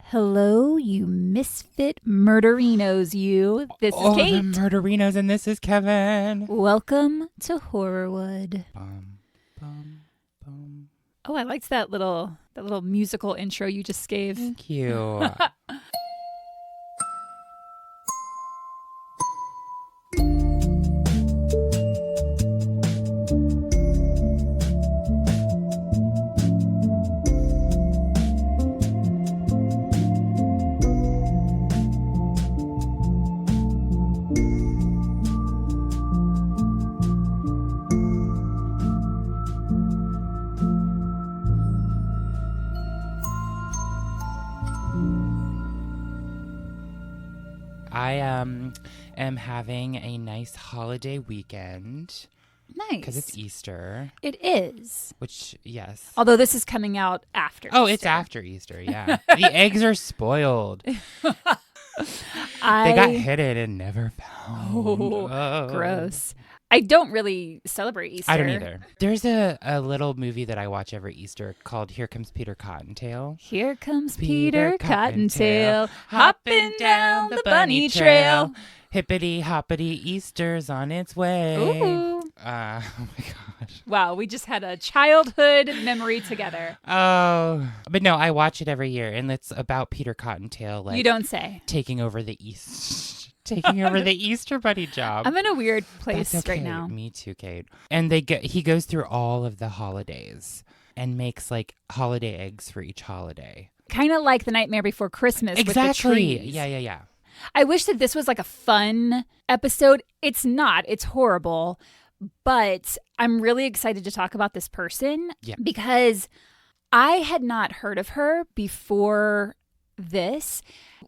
Hello, you misfit murderinos, you. This is Kate. The murderinos, and this is Kevin. Welcome to Horrorwood. Bum, bum, bum. Oh, I liked that little musical intro you just gave. Thank you. I am having a nice holiday weekend. Nice. Because it's Easter. It is. Which, yes. Although this is coming out after Oh, Easter. it's after Easter, yeah. The eggs are spoiled. They got hidden and never found. Oh, gross. I don't really celebrate Easter. I don't either. There's a little movie that I watch every Easter called Here Comes Peter Cottontail. Here comes Peter Cottontail, hopping down the bunny trail. Hippity hoppity, Easter's on its way. Ooh. Oh my gosh. Wow, we just had a childhood memory together. Oh, but no, I watch it every year, and it's about Peter Cottontail, like you don't say. taking over the taking over the Easter Bunny job. I'm in a weird place That's okay. right now. Me too, Kate. And he goes through all of the holidays and makes like holiday eggs for each holiday. Kind of like The Nightmare Before Christmas Exactly. with the trees. Yeah. I wish that this was like a fun episode. It's not. It's horrible. But I'm really excited to talk about this person because I had not heard of her before this.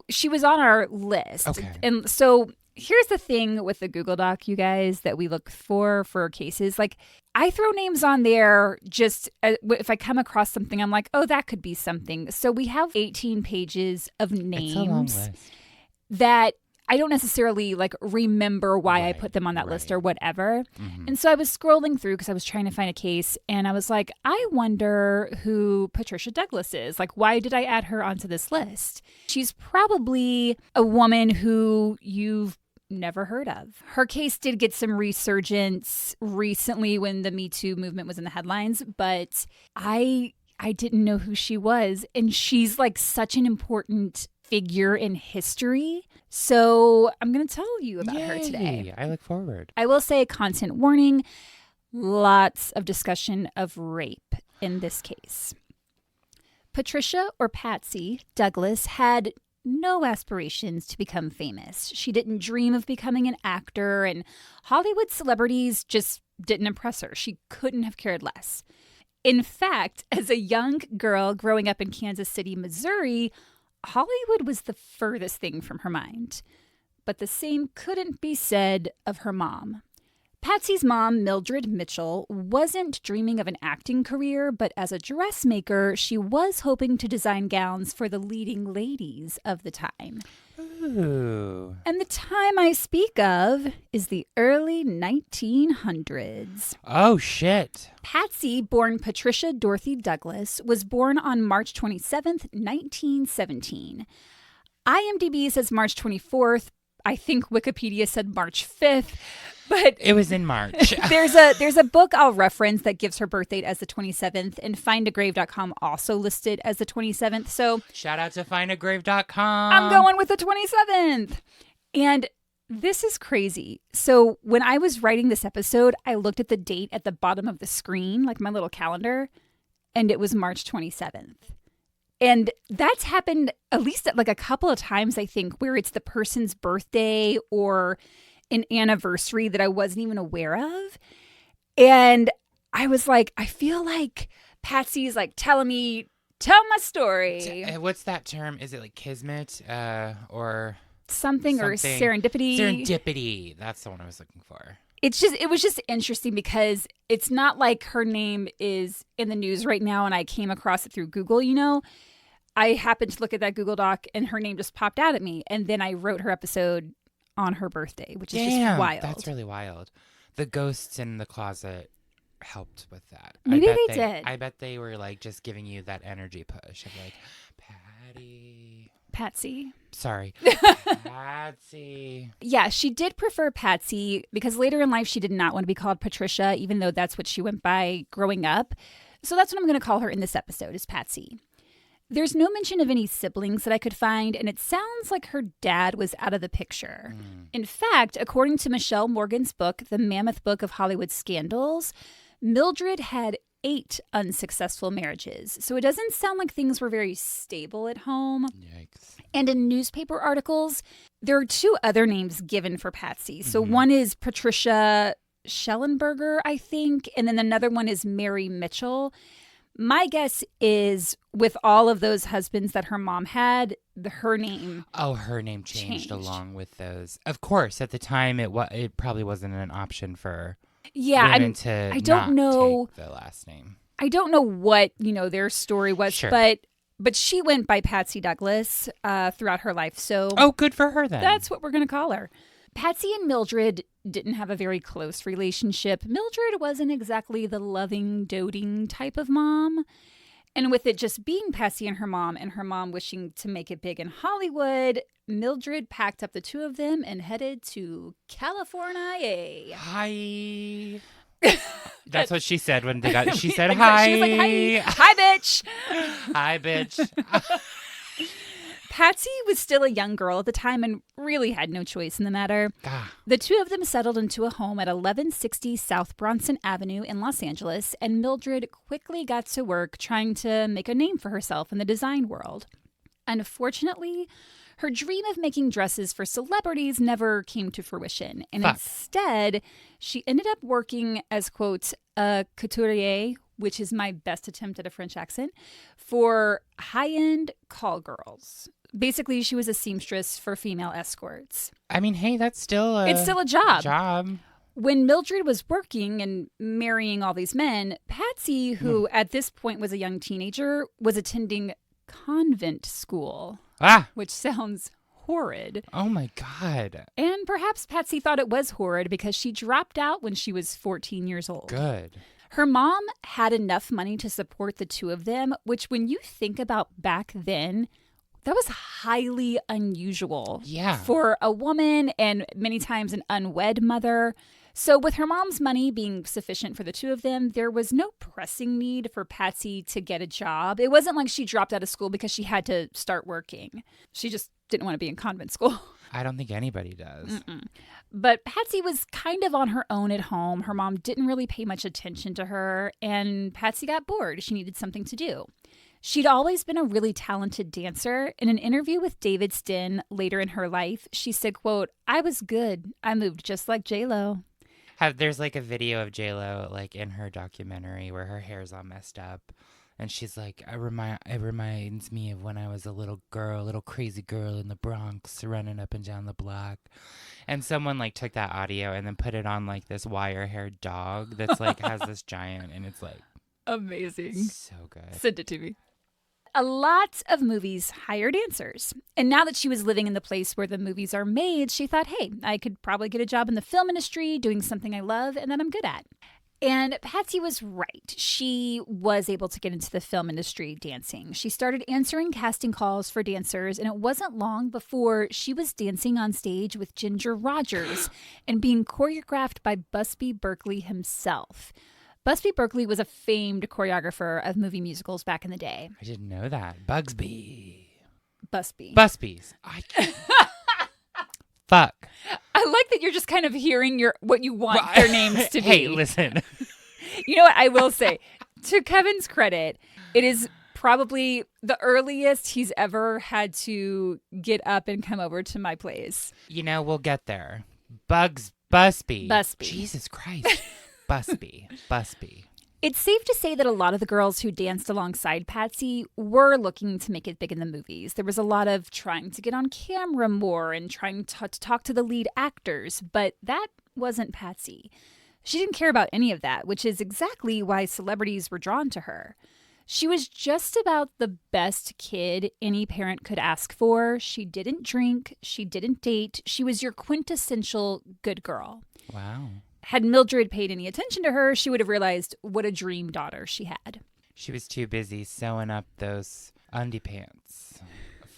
She was on our list. Okay. And so here's the thing with the Google Doc, you guys, that we look for cases. Like, I throw names on there just if I come across something, I'm like, oh, that could be something. So we have 18 pages of names. It's a long list. That I don't necessarily like remember why I put them on that list or whatever. Mm-hmm. And so I was scrolling through because I was trying to find a case, and I was like, I wonder who Patricia Douglas is. Like, why did I add her onto this list? She's probably a woman who you've never heard of. Her case did get some resurgence recently when the MeToo movement was in the headlines, but I didn't know who she was. And she's like such an important figure in history. So I'm going to tell you about her today. I look forward. I will say content warning, lots of discussion of rape in this case. Patricia, or Patsy, Douglas had no aspirations to become famous. She didn't dream of becoming an actor, and Hollywood celebrities just didn't impress her. She couldn't have cared less. In fact, as a young girl growing up in Kansas City, Missouri, Hollywood was the furthest thing from her mind. But the same couldn't be said of her mom. Patsy's mom, Mildred Mitchell, wasn't dreaming of an acting career, but as a dressmaker, she was hoping to design gowns for the leading ladies of the time. Ooh. And the time I speak of is the early 1900s. Oh, shit. Patsy, born Patricia Dorothy Douglas, was born on March 27th, 1917. IMDb says March 24th. I think Wikipedia said March 5th. But it was in March. there's a book I'll reference that gives her birth date as the 27th, and findagrave.com also listed as the 27th. So shout out to findagrave.com. I'm going with the 27th. And this is crazy. So when I was writing this episode, I looked at the date at the bottom of the screen, like my little calendar, and it was March 27th. And that's happened at least like a couple of times, I think, where it's the person's birthday or an anniversary that I wasn't even aware of. And I was like, I feel like Patsy's like tell my story. What's that term? Is it like kismet or something or serendipity? Serendipity. That's the one I was looking for. It was just interesting because it's not like her name is in the news right now and I came across it through Google, you know. I happened to look at that Google Doc and her name just popped out at me. And then I wrote her episode on her birthday, which is just wild. That's really wild. The ghosts in the closet helped with that. Maybe they did. I bet they were like just giving you that energy push of like, Patty. Patsy. Sorry. Patsy. Yeah, she did prefer Patsy because later in life she did not want to be called Patricia, even though that's what she went by growing up. So that's what I'm going to call her in this episode, is Patsy. There's no mention of any siblings that I could find, and it sounds like her dad was out of the picture. In fact, according to Michelle Morgan's book, The Mammoth Book of Hollywood Scandals, Mildred had 8 unsuccessful marriages. So it doesn't sound like things were very stable at home. Yikes. And in newspaper articles, there are 2 other names given for Patsy. So one is Patricia Schellenberger, I think, and then another one is Mary Mitchell. My guess is with all of those husbands that her mom had, her name. Oh, her name changed along with those. Of course, at the time, it probably wasn't an option for women to not take the last name. I don't know what their story was, sure. but she went by Patsy Douglas throughout her life. So good for her then. That's what we're going to call her. Patsy and Mildred didn't have a very close relationship. Mildred wasn't exactly the loving, doting type of mom. And with it just being Patsy and her mom wishing to make it big in Hollywood, Mildred packed up the 2 of them and headed to California. Hi. That's what she said when they got. She said hi. She was like, hi, bitch. Hi, bitch. Patsy was still a young girl at the time and really had no choice in the matter. The 2 of them settled into a home at 1160 South Bronson Avenue in Los Angeles, and Mildred quickly got to work trying to make a name for herself in the design world. Unfortunately, her dream of making dresses for celebrities never came to fruition, and instead, she ended up working as, quote, a couturier, which is my best attempt at a French accent, for high-end call girls. Basically, she was a seamstress for female escorts. I mean, hey, it's still a job. When Mildred was working and marrying all these men, Patsy, who at this point was a young teenager, was attending convent school, which sounds horrid. Oh, my God. And perhaps Patsy thought it was horrid because she dropped out when she was 14 years old. Good. Her mom had enough money to support the 2 of them, which when you think about back then, that was highly unusual for a woman and many times an unwed mother. So with her mom's money being sufficient for the 2 of them, there was no pressing need for Patsy to get a job. It wasn't like she dropped out of school because she had to start working. She just didn't want to be in convent school. I don't think anybody does. But Patsy was kind of on her own at home. Her mom didn't really pay much attention to her, and Patsy got bored. She needed something to do. She'd always been a really talented dancer. In an interview with David Stinn later in her life, she said, quote, "I was good. I moved just like J-Lo." There's like a video of J-Lo like in her documentary where her hair's all messed up. And she's like, it reminds me of when I was a little crazy girl in the Bronx running up and down the block. And someone like took that audio and then put it on like this wire-haired dog that's like has this giant, and it's like amazing. So good. Send it to me. A lot of movies hire dancers. And now that she was living in the place where the movies are made, she thought, hey, I could probably get a job in the film industry doing something I love and that I'm good at. And Patsy was right. She was able to get into the film industry dancing. She started answering casting calls for dancers, and it wasn't long before she was dancing on stage with Ginger Rogers and being choreographed by Busby Berkeley himself. Busby Berkeley was a famed choreographer of movie musicals back in the day. I didn't know that. Busby's. Fuck. I like that you're just kind of hearing what you want their names to be. Hey, listen. You know what I will say? To Kevin's credit, it is probably the earliest he's ever had to get up and come over to my place. We'll get there. Busby. Jesus Christ. Busby. It's safe to say that a lot of the girls who danced alongside Patsy were looking to make it big in the movies. There was a lot of trying to get on camera more and trying to talk to the lead actors, but that wasn't Patsy. She didn't care about any of that, which is exactly why celebrities were drawn to her. She was just about the best kid any parent could ask for. She didn't drink. She didn't date. She was your quintessential good girl. Wow. Had Mildred paid any attention to her, she would have realized what a dream daughter she had. She was too busy sewing up those undie pants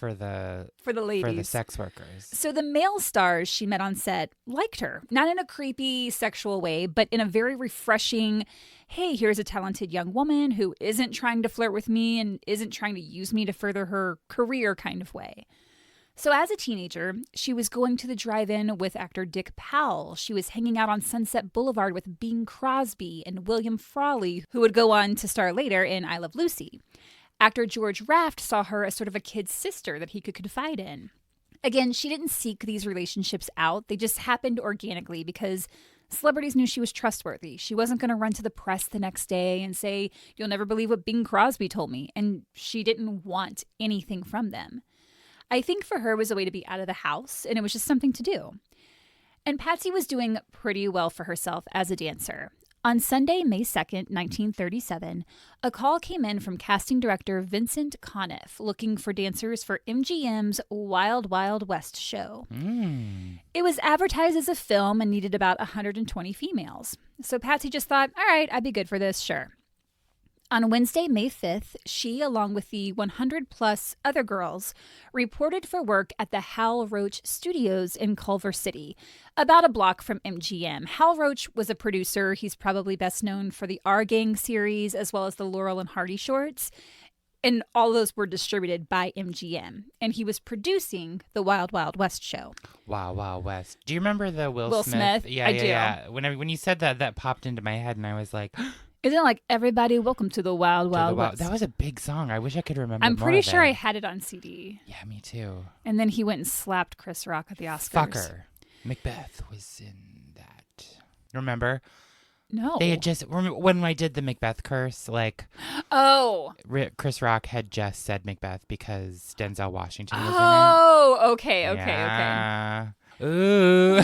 for the ladies. For the sex workers. So the male stars she met on set liked her, not in a creepy sexual way, but in a very refreshing, hey, here's a talented young woman who isn't trying to flirt with me and isn't trying to use me to further her career kind of way. So as a teenager, she was going to the drive-in with actor Dick Powell. She was hanging out on Sunset Boulevard with Bing Crosby and William Frawley, who would go on to star later in I Love Lucy. Actor George Raft saw her as sort of a kid sister that he could confide in. Again, she didn't seek these relationships out. They just happened organically because celebrities knew she was trustworthy. She wasn't going to run to the press the next day and say, "You'll never believe what Bing Crosby told me." And she didn't want anything from them. I think for her it was a way to be out of the house, and it was just something to do. And Patsy was doing pretty well for herself as a dancer. On Sunday, May 2nd, 1937, a call came in from casting director Vincent Conniff looking for dancers for MGM's Wild Wild West show. It was advertised as a film and needed about 120 females. So Patsy just thought, all right, I'd be good for this, sure. On Wednesday, May 5th, she, along with the 100-plus other girls, reported for work at the Hal Roach Studios in Culver City, about a block from MGM. Hal Roach was a producer. He's probably best known for the Our Gang series, as well as the Laurel and Hardy shorts. And all those were distributed by MGM. And he was producing the Wild Wild West show. Wow, Wild West. Do you remember the Will Smith? Yeah, I do. Yeah. When you said that, that popped into my head, and I was like... Isn't it like, everybody, welcome to the Wild Wild West? That was a big song. I wish I could remember I'm more pretty of sure it. I had it on CD. Yeah, me too. And then he went and slapped Chris Rock at the Oscars. Fucker. Macbeth was in that. Remember? No. They had just... When I did the Macbeth curse, like... Oh. Chris Rock had just said Macbeth because Denzel Washington was in it. Oh, okay. Ooh.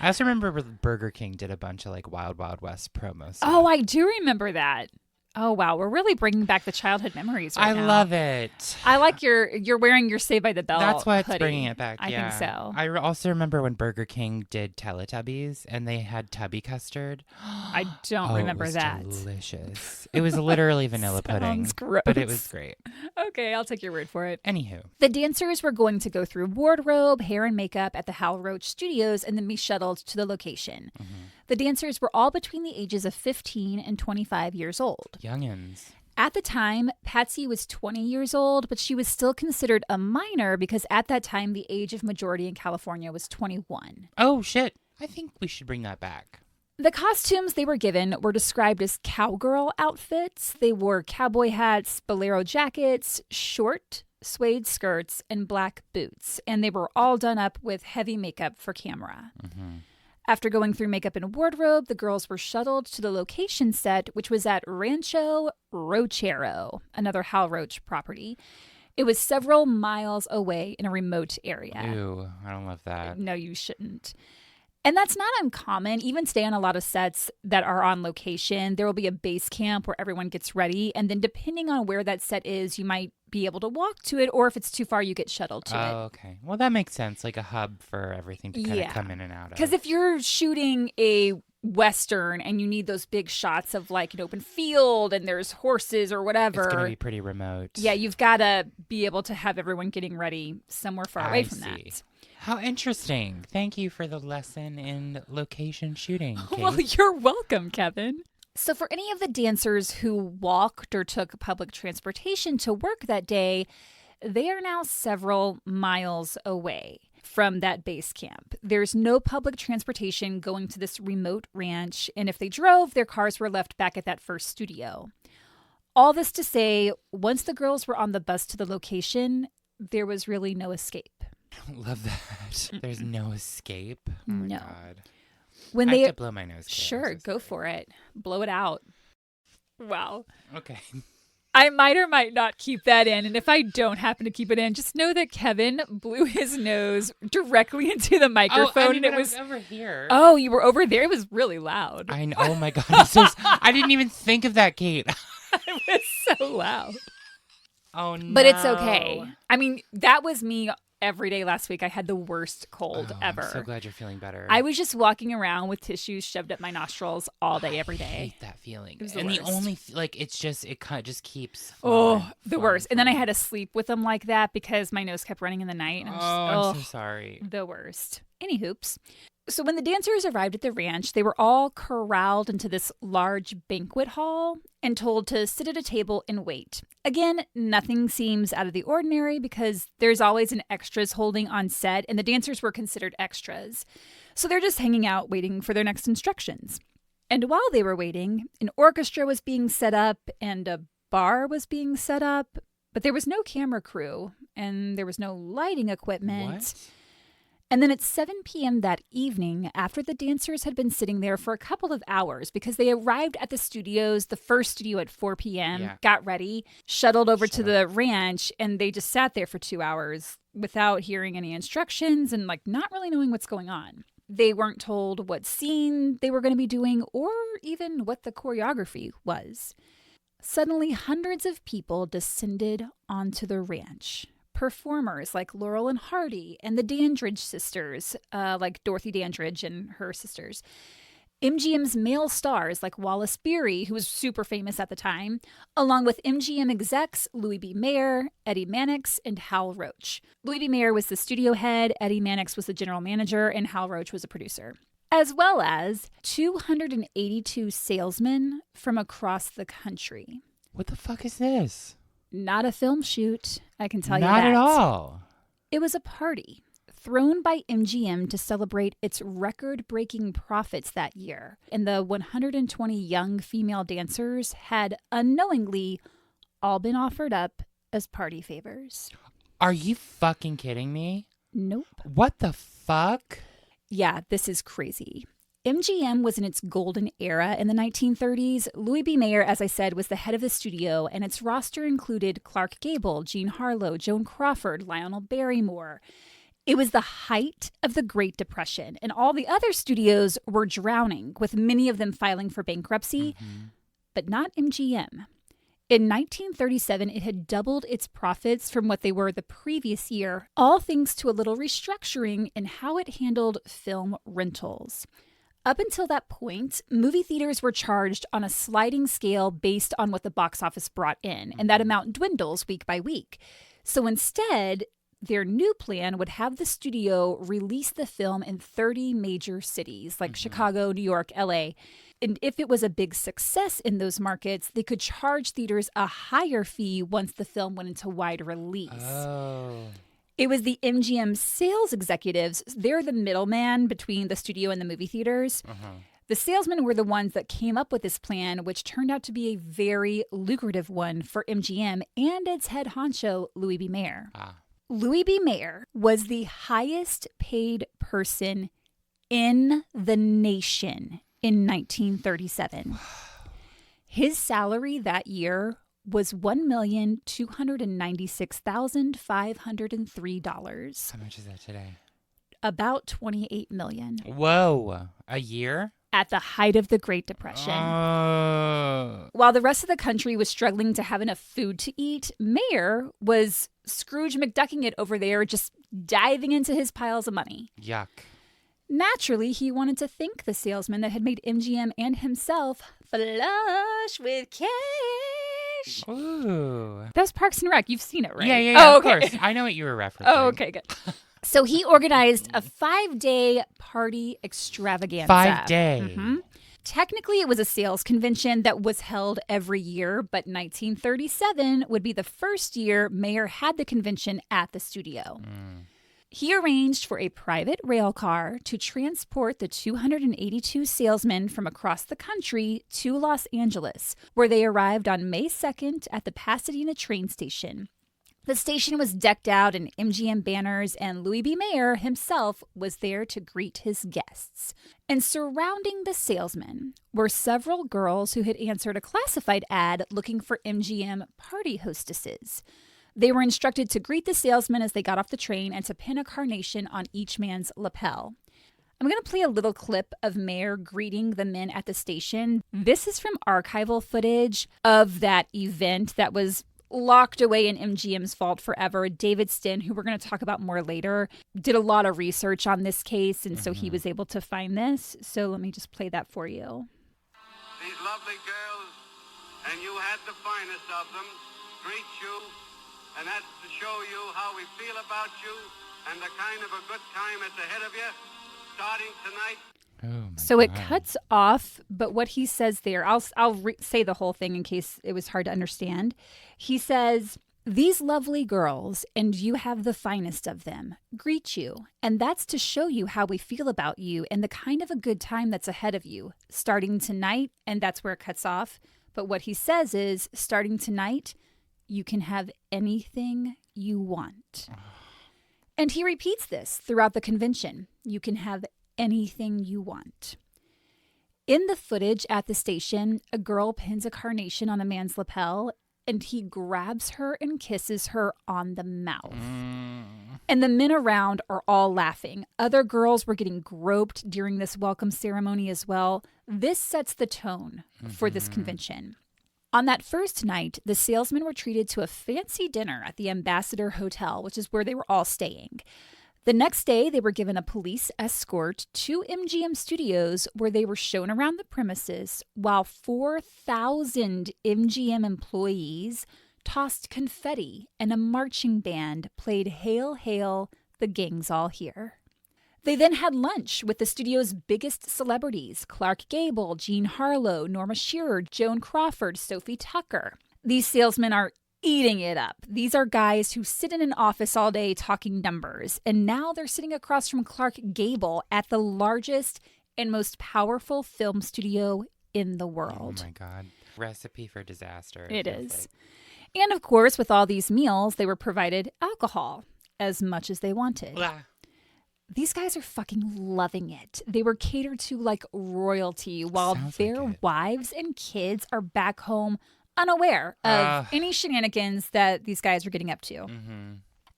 I also remember Burger King did a bunch of like Wild Wild West promos. Oh, I do remember that. Oh, wow. We're really bringing back the childhood memories right now. I love it. I like you're wearing your Saved by the Bell That's what's hoodie. bringing it back. I think so. I also remember when Burger King did Teletubbies and they had Tubby custard. I don't remember that. Delicious. It was literally vanilla pudding. Sounds gross. But it was great. Okay, I'll take your word for it. Anywho. The dancers were going to go through wardrobe, hair and makeup at the Hal Roach Studios and then be shuttled to the location. Mm-hmm. The dancers were all between the ages of 15 and 25 years old. Youngins. At the time, Patsy was 20 years old, but she was still considered a minor because at that time, the age of majority in California was 21. Oh, shit. I think we should bring that back. The costumes they were given were described as cowgirl outfits. They wore cowboy hats, bolero jackets, short suede skirts, and black boots. And they were all done up with heavy makeup for camera. Mm-hmm. After going through makeup and wardrobe, the girls were shuttled to the location set, which was at Rancho Rochero, another Hal Roach property. It was several miles away in a remote area. Ew, I don't love that. No, you shouldn't. And that's not uncommon. Even today on a lot of sets that are on location, there will be a base camp where everyone gets ready. And then depending on where that set is, you might be able to walk to it, or if it's too far, you get shuttled to it. Oh, okay. Well, that makes sense. Like a hub for everything to kind of come in and out of. Because if you're shooting a Western and you need those big shots of like an open field and there's horses or whatever. It's going to be pretty remote. Yeah, you've got to be able to have everyone getting ready somewhere far away from that. How interesting. Thank you for the lesson in location shooting, Kate. Well, you're welcome, Kevin. So for any of the dancers who walked or took public transportation to work that day, they are now several miles away from that base camp. There's no public transportation going to this remote ranch, and if they drove, their cars were left back at that first studio. All this to say, once the girls were on the bus to the location, there was really no escape. I don't love that. There's no escape. Oh my God. When I have to blow my nose. Kate. Sure, go for it. Blow it out. Wow. Okay. I might or might not keep that in. And if I don't happen to keep it in, just know that Kevin blew his nose directly into the microphone. And it was over here. Oh, you were over there? It was really loud. I know. Oh my God. I didn't even think of that, Kate. It was so loud. Oh no. But it's okay. I mean, that was me every day last week. I had the worst cold ever. I'm so glad you're feeling better. I was just walking around with tissues shoved up my nostrils all day, every day. I hate that feeling. It was the and worst. the only, it kind of just keeps the worst. And then I had to sleep with them like that because my nose kept running in the night. And I'm so sorry. The worst. Any hoops. So when the dancers arrived at the ranch, they were all corralled into this large banquet hall and told to sit at a table and wait. Again, nothing seems out of the ordinary because there's always an extras holding on set, and the dancers were considered extras. So they're just hanging out waiting for their next instructions. And while they were waiting, an orchestra was being set up and a bar was being set up, but there was no camera crew and there was no lighting equipment. What? And then at 7 p.m. that evening, after the dancers had been sitting there for a couple of hours because they arrived at the studios, the first studio at 4 p.m., got ready, shuttled over to the ranch, and they just sat there for 2 hours without hearing any instructions and not really knowing what's going on. They weren't told what scene they were going to be doing or even what the choreography was. Suddenly, hundreds of people descended onto the ranch. Performers like Laurel and Hardy and the Dandridge sisters, like Dorothy Dandridge and her sisters. MGM's male stars like Wallace Beery, who was super famous at the time, along with MGM execs Louis B. Mayer, Eddie Mannix, and Hal Roach. Louis B. Mayer was the studio head, Eddie Mannix was the general manager, and Hal Roach was a producer. As well as 282 salesmen from across the country. What the fuck is this? Not a film shoot, I can tell you that. Not at all. It was a party thrown by MGM to celebrate its record-breaking profits that year. And the 120 young female dancers had unknowingly all been offered up as party favors. Are you fucking kidding me? Nope. What the fuck? Yeah, this is crazy. MGM was in its golden era in the 1930s. Louis B. Mayer, as I said, was the head of the studio, and its roster included Clark Gable, Jean Harlow, Joan Crawford, Lionel Barrymore. It was the height of the Great Depression, and all the other studios were drowning, with many of them filing for bankruptcy, but not MGM. In 1937, it had doubled its profits from what they were the previous year, all thanks to a little restructuring in how it handled film rentals. Up until that point, movie theaters were charged on a sliding scale based on what the box office brought in, and that amount dwindles week by week. So instead, their new plan would have the studio release the film in 30 major cities like Chicago, New York, LA. And if it was a big success in those markets, they could charge theaters a higher fee once the film went into wide release. Oh. It was the MGM sales executives. They're the middleman between the studio and the movie theaters. The salesmen were the ones that came up with this plan, which turned out to be a very lucrative one for MGM and its head honcho, Louis B. Mayer. Louis B. Mayer was the highest paid person in the nation in 1937. His salary that year was $1,296,503. How much is that today? About $28 million. Whoa. A year? At the height of the Great Depression. While the rest of the country was struggling to have enough food to eat, Mayer was Scrooge McDucking it over there, just diving into his piles of money. Yuck. Naturally, he wanted to thank the salesman that had made MGM and himself flush with cash. Ooh. That was Parks and Rec. You've seen it, right? Yeah, of course. I know what you were referencing. Oh, okay, good. So he organized a 5-day party extravaganza. 5 day. Technically, it was a sales convention that was held every year, but 1937 would be the first year Mayer had the convention at the studio. He arranged for a private rail car to transport the 282 salesmen from across the country to Los Angeles, where they arrived on May 2nd at the Pasadena train station. The station was decked out in MGM banners, and Louis B. Mayer himself was there to greet his guests. And surrounding the salesmen were several girls who had answered a classified ad looking for MGM party hostesses. They were instructed to greet the salesmen as they got off the train and to pin a carnation on each man's lapel. I'm going to play a little clip of Mayer greeting the men at the station. This is from archival footage of that event that was locked away in MGM's vault forever. David Stinn, who we're going to talk about more later, did a lot of research on this case, and so he was able to find this. So let me just play that for you. These lovely girls, and you had the finest of them, greet you, and that's to show you how we feel about you and the kind of a good time that's ahead of you, starting tonight. So it cuts off, but what he says there, I'll say the whole thing in case it was hard to understand. He says, these lovely girls, and you have the finest of them, greet you, and that's to show you how we feel about you and the kind of a good time that's ahead of you, starting tonight, and that's where it cuts off. But what he says is, starting tonight, you can have anything you want. And he repeats this throughout the convention. You can have anything you want. In the footage at the station, a girl pins a carnation on a man's lapel, and he grabs her and kisses her on the mouth. And the men around are all laughing. Other girls were getting groped during this welcome ceremony as well. This sets the tone for this convention. On that first night, the salesmen were treated to a fancy dinner at the Ambassador Hotel, which is where they were all staying. The next day, they were given a police escort to MGM Studios where they were shown around the premises while 4,000 MGM employees tossed confetti and a marching band played Hail, Hail, the gang's all here. They then had lunch with the studio's biggest celebrities, Clark Gable, Jean Harlow, Norma Shearer, Joan Crawford, Sophie Tucker. These salesmen are eating it up. These are guys who sit in an office all day talking numbers, and now they're sitting across from Clark Gable at the largest and most powerful film studio in the world. Oh my God. Recipe for disaster. It is. And of course, with all these meals, they were provided alcohol as much as they wanted. Blah. These guys are fucking loving it. They were catered to like royalty while their wives and kids are back home unaware of any shenanigans that these guys were getting up to.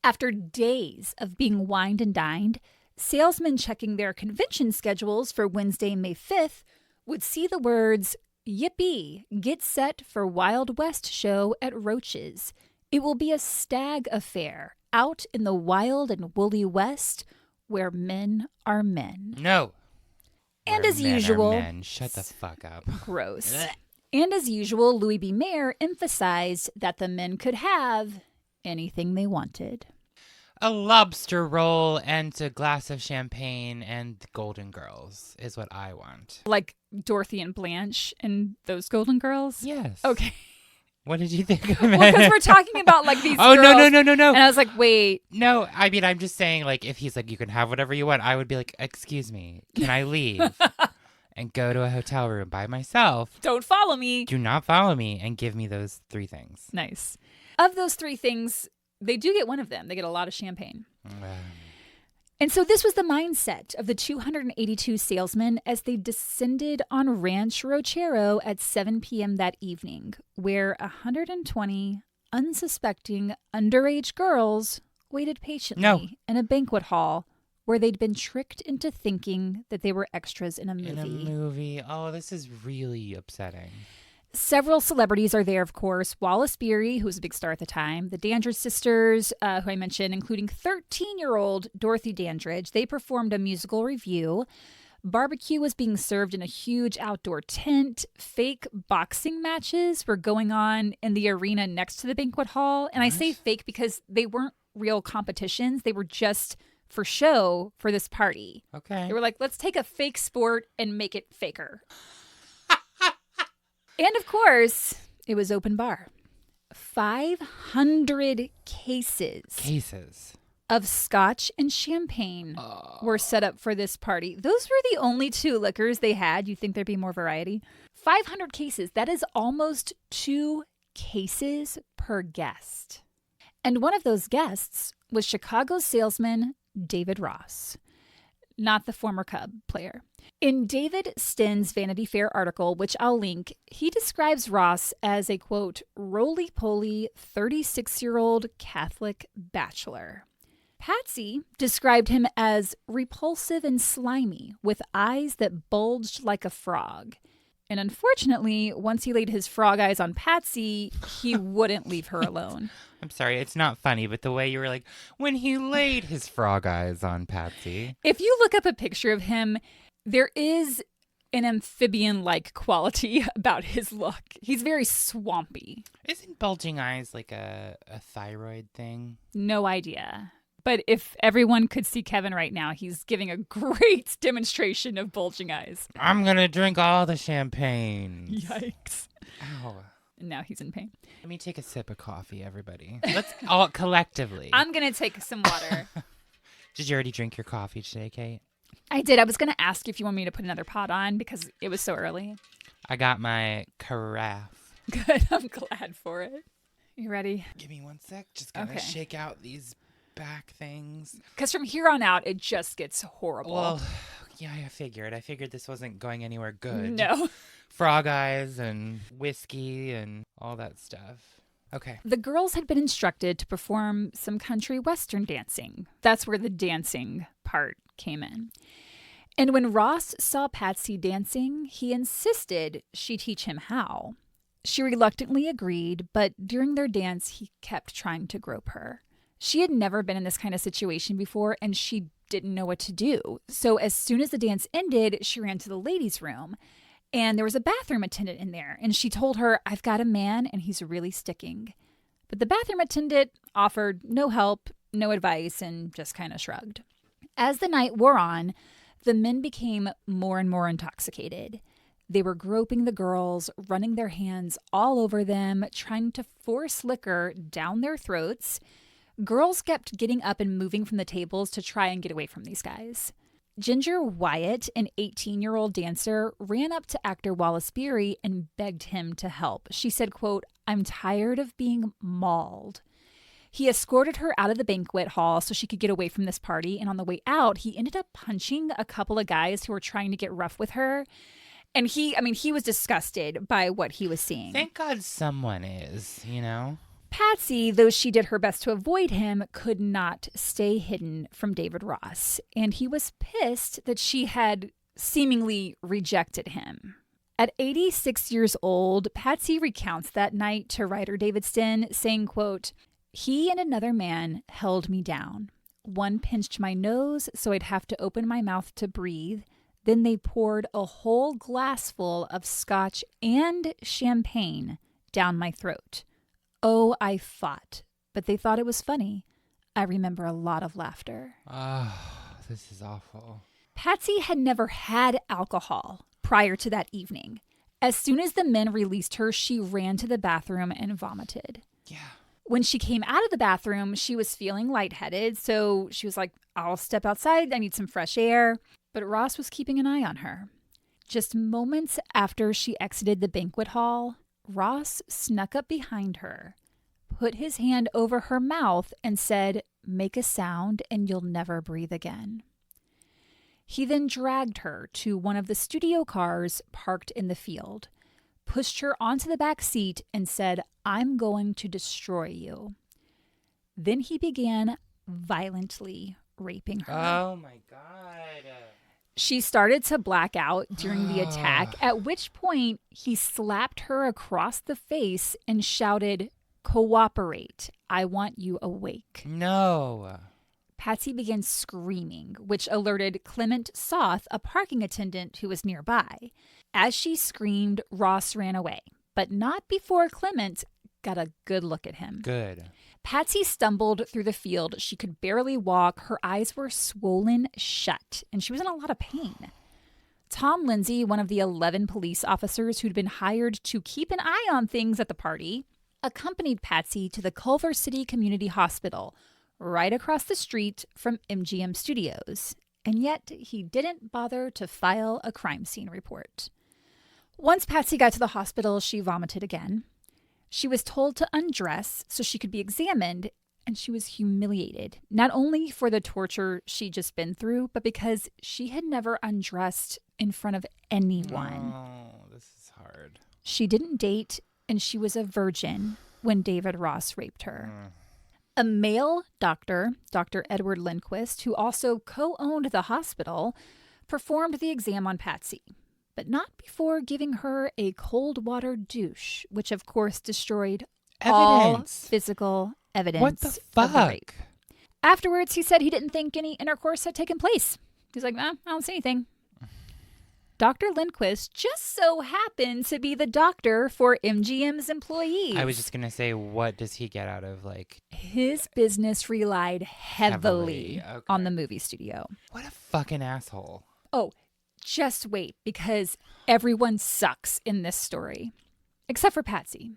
After days of being wined and dined, salesmen checking their convention schedules for Wednesday, May 5th would see the words, "Yippee, get set for Wild West show at Roach's. It will be a stag affair out in the wild and woolly West where men are men." No. And Where as men are usual, men. Shut the fuck up. Gross. And as usual, Louis B. Mayer emphasized that the men could have anything they wanted. A lobster roll and a glass of champagne and Golden Girls is what I want. Like Dorothy and Blanche and those Golden Girls? Yes. Okay. What did you think I meant? Well, because we're talking about like these Oh, girls. no. And I was like, wait. No, I mean, I'm just saying, like, if he's like, you can have whatever you want, I would be like, excuse me, can I leave and go to a hotel room by myself? Don't follow me. Do not follow me and give me those 3 things. Nice. Of those 3 things, they do get one of them. They get a lot of champagne. And so this was the mindset of the 282 salesmen as they descended on Ranch Rochero at 7 p.m. that evening, where 120 unsuspecting underage girls waited patiently in a banquet hall where they'd been tricked into thinking that they were extras in a movie. In a movie. Oh, this is really upsetting. Several celebrities are there, of course. Wallace Beery, who was a big star at the time. The Dandridge sisters, who I mentioned, including 13-year-old Dorothy Dandridge. They performed a musical review. Barbecue was being served in a huge outdoor tent. Fake boxing matches were going on in the arena next to the banquet hall. And I say fake because they weren't real competitions. They were just for show for this party. Okay. They were like, let's take a fake sport and make it faker. And of course, it was open bar. 500 cases of scotch and champagne were set up for this party. Those were the only 2 liquors they had. You'd think there'd be more variety. 500 cases. That is almost 2 cases per guest. And one of those guests was Chicago salesman David Ross, not the former Cub player. In David Stinn's Vanity Fair article, which I'll link, he describes Ross as a, quote, roly-poly 36-year-old Catholic bachelor. Patsy described him as repulsive and slimy, with eyes that bulged like a frog. And unfortunately, once he laid his frog eyes on Patsy, he wouldn't leave her alone. I'm sorry, it's not funny, but the way you were like, when he laid his frog eyes on Patsy. If you look up a picture of him, there is an amphibian-like quality about his look. He's very swampy. Isn't bulging eyes like a thyroid thing? No idea. But if everyone could see Kevin right now, he's giving a great demonstration of bulging eyes. I'm going to drink all the champagne. Yikes. Ow. Now he's in pain. Let me take a sip of coffee, everybody. Let's all collectively. I'm going to take some water. Did you already drink your coffee today, Kate? I did. I was going to ask if you want me to put another pot on because it was so early. I got my carafe. Good. I'm glad for it. You ready? Give me 1 sec. Just going to shake out these back things. Because from here on out, it just gets horrible. Well, yeah, I figured this wasn't going anywhere good. No. Frog eyes and whiskey and all that stuff. Okay. The girls had been instructed to perform some country western dancing. That's where the dancing part came in. And when Ross saw Patsy dancing, he insisted she teach him how. She reluctantly agreed, but during their dance, he kept trying to grope her. She had never been in this kind of situation before, and she didn't know what to do. So as soon as the dance ended, she ran to the ladies' room, and there was a bathroom attendant in there. And she told her, "I've got a man, and he's really sticking." But the bathroom attendant offered no help, no advice, and just kind of shrugged. As the night wore on, the men became more and more intoxicated. They were groping the girls, running their hands all over them, trying to force liquor down their throats. Girls kept getting up and moving from the tables to try and get away from these guys. Ginger Wyatt, an 18-year-old dancer, ran up to actor Wallace Beery and begged him to help. She said, quote, "I'm tired of being mauled." He escorted her out of the banquet hall so she could get away from this party. And on the way out, he ended up punching a couple of guys who were trying to get rough with her. And he was disgusted by what he was seeing. Thank God someone is, you know? Patsy, though she did her best to avoid him, could not stay hidden from David Ross. And he was pissed that she had seemingly rejected him. At 86 years old, Patsy recounts that night to writer David Stinn, saying, quote, "He and another man held me down. One pinched my nose so I'd have to open my mouth to breathe. Then they poured a whole glassful of scotch and champagne down my throat. Oh, I fought, but they thought it was funny. I remember a lot of laughter." Oh, this is awful. Patsy had never had alcohol prior to that evening. As soon as the men released her, she ran to the bathroom and vomited. Yeah. When she came out of the bathroom, she was feeling lightheaded, so she was like, "I'll step outside. I need some fresh air." But Ross was keeping an eye on her. Just moments after she exited the banquet hall, Ross snuck up behind her, put his hand over her mouth, and said, "Make a sound and you'll never breathe again." He then dragged her to one of the studio cars parked in the field, pushed her onto the back seat, and said, "I'm going to destroy you." Then he began violently raping her. Oh, my God. She started to black out during the attack, at which point he slapped her across the face and shouted, "Cooperate. I want you awake." No. Patsy began screaming, which alerted Clement Soth, a parking attendant who was nearby. As she screamed, Ross ran away, but not before Clement got a good look at him. Good. Patsy stumbled through the field. She could barely walk. Her eyes were swollen shut, and she was in a lot of pain. Tom Lindsay, one of the 11 police officers who'd been hired to keep an eye on things at the party, accompanied Patsy to the Culver City Community Hospital, right across the street from MGM Studios. And yet, he didn't bother to file a crime scene report. Once Patsy got to the hospital, she vomited again. She was told to undress so she could be examined, and she was humiliated, not only for the torture she'd just been through, but because she had never undressed in front of anyone. Oh, this is hard. She didn't date, and she was a virgin when David Ross raped her. A male doctor, Dr. Edward Lindquist, who also co-owned the hospital, performed the exam on Patsy. but not before giving her a cold water douche, which of course destroyed Evidence. all physical evidence. What the of the fuck? rape. Afterwards, he said he didn't think any intercourse had taken place. He's like, I don't see anything. Dr. Lindquist just so happened to be the doctor for MGM's employees. I was just going to say, what does he get out of, like... His business relied heavily Okay. on the movie studio. What a fucking asshole. Oh, just wait, because everyone sucks in this story. Except for Patsy.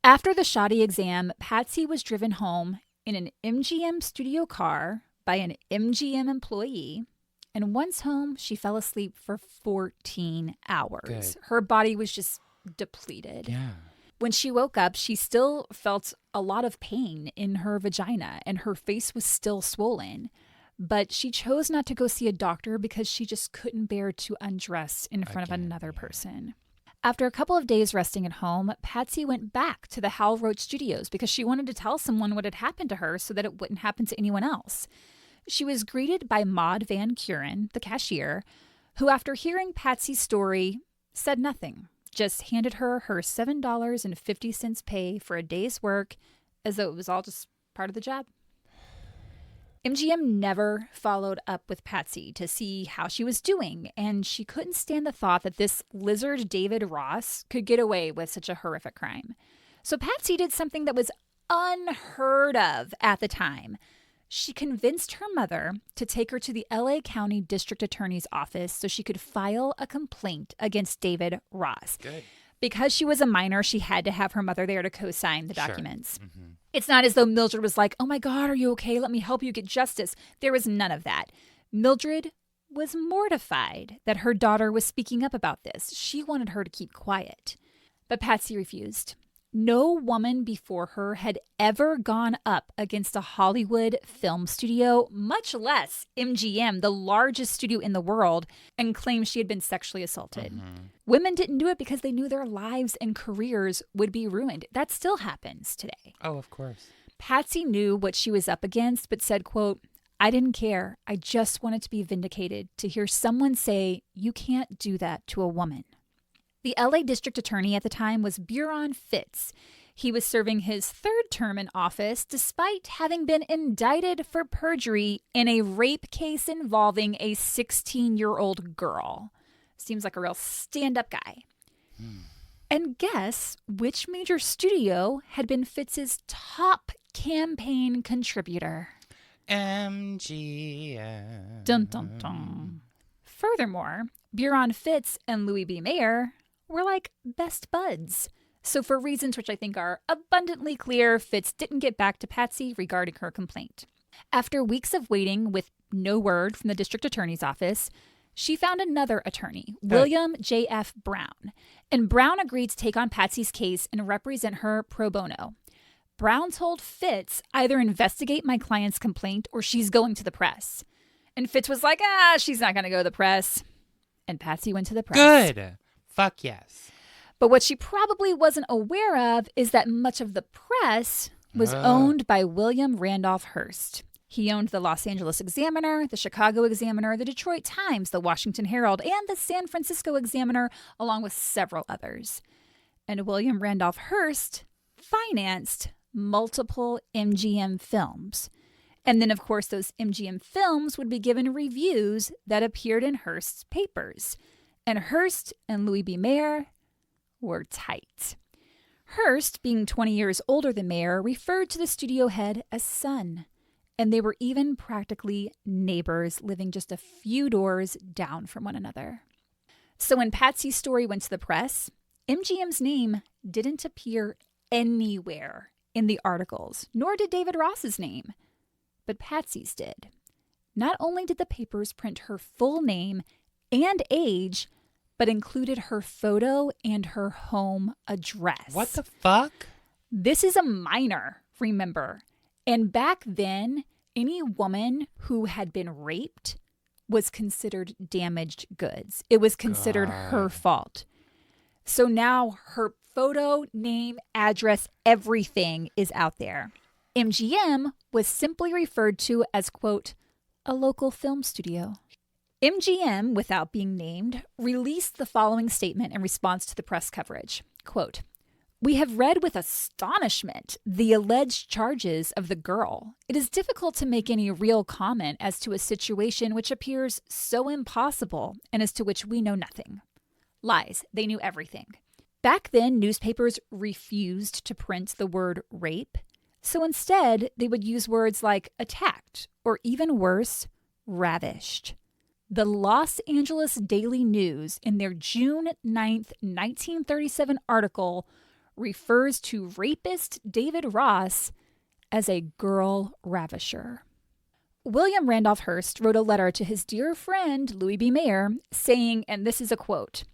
After the shoddy exam, Patsy was driven home in an MGM studio car by an MGM employee. And once home, she fell asleep for 14 hours. Good. Her body was just depleted. Yeah. When she woke up, she still felt a lot of pain in her vagina and her face was still swollen. But she chose not to go see a doctor because she just couldn't bear to undress in front of another person. After a couple of days resting at home, Patsy went back to the Hal Roach Studios because she wanted to tell someone what had happened to her so that it wouldn't happen to anyone else. She was greeted by Maud Van Kuren, the cashier, who, after hearing Patsy's story, said nothing, just handed her her $7.50 pay for a day's work as though it was all just part of the job. MGM never followed up with Patsy to see how she was doing, and she couldn't stand the thought that this lizard David Ross could get away with such a horrific crime. So Patsy did something that was unheard of at the time. She convinced her mother to take her to the LA County District Attorney's office so she could file a complaint against David Ross. Good. Because she was a minor, she had to have her mother there to co-sign the Sure. documents. Mm-hmm. It's not as though Mildred was like, oh my God, are you okay? Let me help you get justice. There was none of that. Mildred was mortified that her daughter was speaking up about this. She wanted her to keep quiet. But Patsy refused. No woman before her had ever gone up against a Hollywood film studio, much less MGM, the largest studio in the world, and claimed she had been sexually assaulted. Mm-hmm. Women didn't do it because they knew their lives and careers would be ruined. That still happens today. Oh, of course. Patsy knew what she was up against, but said, quote, I didn't care. I just wanted to be vindicated, to hear someone say, you can't do that to a woman. The LA District Attorney at the time was Buron Fitz. He was serving his third term in office despite having been indicted for perjury in a rape case involving a 16-year-old girl. Seems like a real stand-up guy. And guess which major studio had been Fitz's top campaign contributor? MGM. Dun, dun, dun. Furthermore, Buron Fitz and Louis B. Mayer were like best buds. So for reasons which I think are abundantly clear, Fitz didn't get back to Patsy regarding her complaint. After weeks of waiting with no word from the district attorney's office, she found another attorney, William J.F. Brown. And Brown agreed to take on Patsy's case and represent her pro bono. Brown told Fitz, either investigate my client's complaint or she's going to the press. And Fitz was like, she's not going to go to the press. And Patsy went to the press. Good. Fuck yes. But what she probably wasn't aware of is that much of the press was owned by William Randolph Hearst. He owned the Los Angeles Examiner, the Chicago Examiner, the Detroit Times, the Washington Herald, and the San Francisco Examiner, along with several others. And William Randolph Hearst financed multiple MGM films. And then, of course, those MGM films would be given reviews that appeared in Hearst's papers. And Hearst and Louis B. Mayer were tight. Hearst, being 20 years older than Mayer, referred to the studio head as son. And they were even practically neighbors, living just a few doors down from one another. So when Patsy's story went to the press, MGM's name didn't appear anywhere in the articles, nor did David Ross's name. But Patsy's did. Not only did the papers print her full name and age, but included her photo and her home address. What the fuck? This is a minor, remember. And back then, any woman who had been raped was considered damaged goods. It was considered her fault. So now her photo, name, address, everything is out there. MGM was simply referred to as, quote, a local film studio. MGM, without being named, released the following statement in response to the press coverage. Quote, "We have read with astonishment the alleged charges of the girl. It is difficult to make any real comment as to a situation which appears so impossible and as to which we know nothing." Lies. They knew everything. Back then, newspapers refused to print the word rape, so instead they would use words like attacked or, even worse, ravished. The Los Angeles Daily News, in their June 9th, 1937 article, refers to rapist David Ross as a girl ravisher. William Randolph Hearst wrote a letter to his dear friend Louis B. Mayer saying, and this is a quote,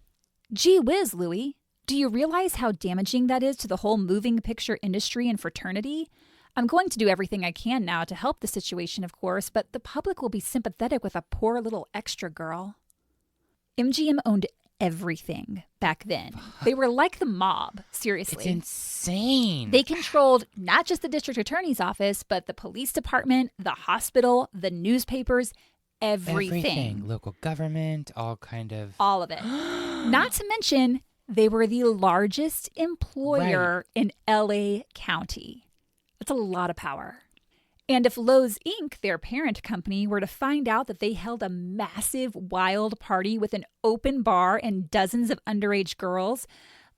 "Gee whiz, Louis, do you realize how damaging that is to the whole moving picture industry and fraternity? I'm going to do everything I can now to help the situation, of course, but the public will be sympathetic with a poor little extra girl." MGM owned everything back then. They were like the mob, seriously. It's insane. They controlled not just the district attorney's office, but the police department, the hospital, the newspapers, everything. Local government, all kind of. All of it. Not to mention, they were the largest employer in LA County. That's a lot of power. And if Lowe's Inc., their parent company, were to find out that they held a massive wild party with an open bar and dozens of underage girls,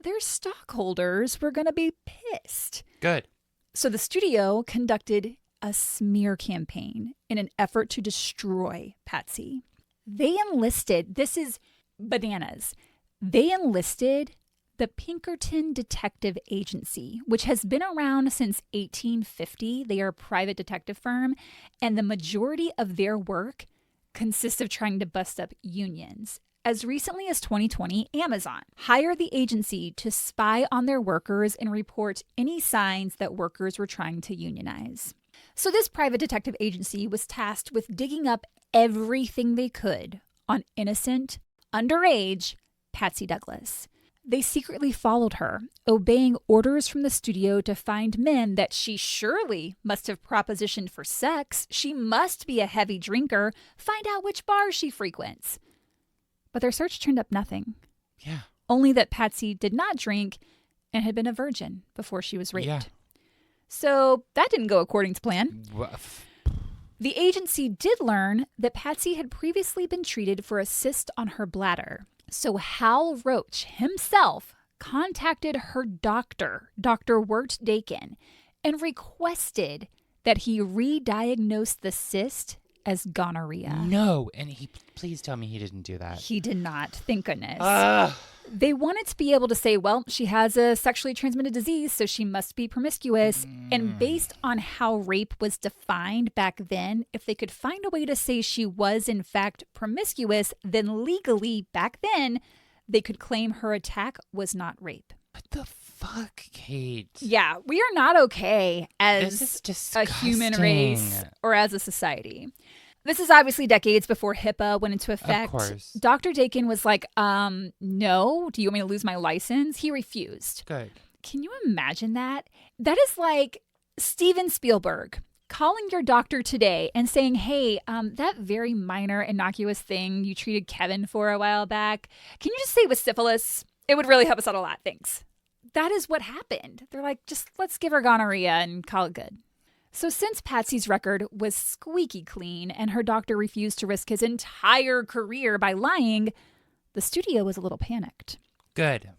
their stockholders were going to be pissed. Good. So the studio conducted a smear campaign in an effort to destroy Patsy. They enlisted, this is bananas, they enlisted the Pinkerton Detective Agency, which has been around since 1850. They are a private detective firm, and the majority of their work consists of trying to bust up unions. As recently as 2020, Amazon hired the agency to spy on their workers and report any signs that workers were trying to unionize. So this private detective agency was tasked with digging up everything they could on innocent, underage Patsy Douglas. They secretly followed her, obeying orders from the studio to find men that she surely must have propositioned for sex. She must be a heavy drinker. Find out which bars she frequents. But their search turned up nothing. Yeah. Only that Patsy did not drink and had been a virgin before she was raped. Yeah. So that didn't go according to plan. The agency did learn that Patsy had previously been treated for a cyst on her bladder. So Hal Roach himself contacted her doctor, Dr. Wirt Dakin, and requested that he re-diagnose the cyst as gonorrhea. No, and please tell me he didn't do that. He did not, thank goodness. They wanted to be able to say, well, she has a sexually transmitted disease, so she must be promiscuous. And based on how rape was defined back then, if they could find a way to say she was in fact promiscuous, then legally back then, they could claim her attack was not rape. What the fuck, Kate? Yeah, we are not okay as a human race or as a society. This is obviously decades before HIPAA went into effect. Of course. Dr. Dakin was like, no, do you want me to lose my license? He refused. Good. Can you imagine that? That is like Steven Spielberg calling your doctor today and saying, hey, that very minor innocuous thing you treated Kevin for a while back, can you just say it was syphilis? It would really help us out a lot. Thanks. That is what happened. They're like, just let's give her gonorrhea and call it good. So since Patsy's record was squeaky clean and her doctor refused to risk his entire career by lying, the studio was a little panicked. Good.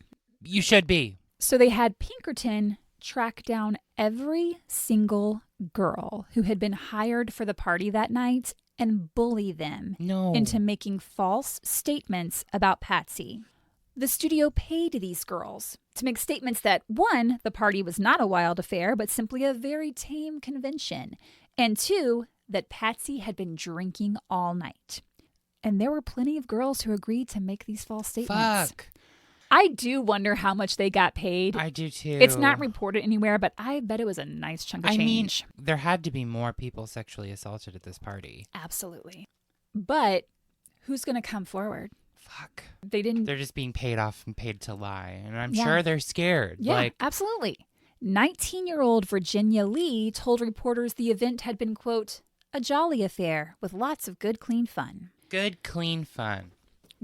You should be. So they had Pinkerton track down every single girl who had been hired for the party that night and bully them into making false statements about Patsy. The studio paid these girls to make statements that, one, the party was not a wild affair, but simply a very tame convention, and two, that Patsy had been drinking all night. And there were plenty of girls who agreed to make these false statements. Fuck. I do wonder how much they got paid. I do too. It's not reported anywhere, but I bet it was a nice chunk of change. I mean, there had to be more people sexually assaulted at this party. Absolutely. But who's going to come forward? Fuck. They didn't. They're just being paid off and paid to lie. And I'm sure they're scared. Yeah, absolutely. 19-year-old Virginia Lee told reporters the event had been, quote, a jolly affair with lots of good, clean fun. Good, clean fun.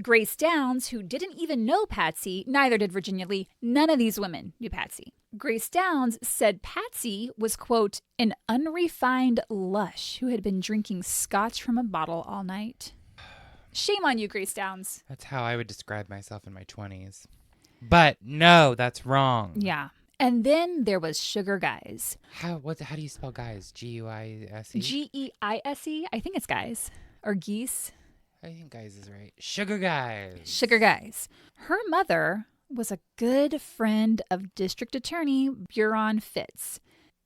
Grace Downs, who didn't even know Patsy, neither did Virginia Lee. None of these women knew Patsy. Grace Downs said Patsy was, quote, an unrefined lush who had been drinking scotch from a bottle all night. Shame on you, Grace Downs. That's how I would describe myself in my 20s. But no, that's wrong. Yeah. And then there was Sugar Guys. How do you spell guys? G-U-I-S-E? G-E-I-S-E? I think it's guys. Or geese. I think guys is right. Sugar Guys. Sugar Guys. Her mother was a good friend of District Attorney Buron Fitz.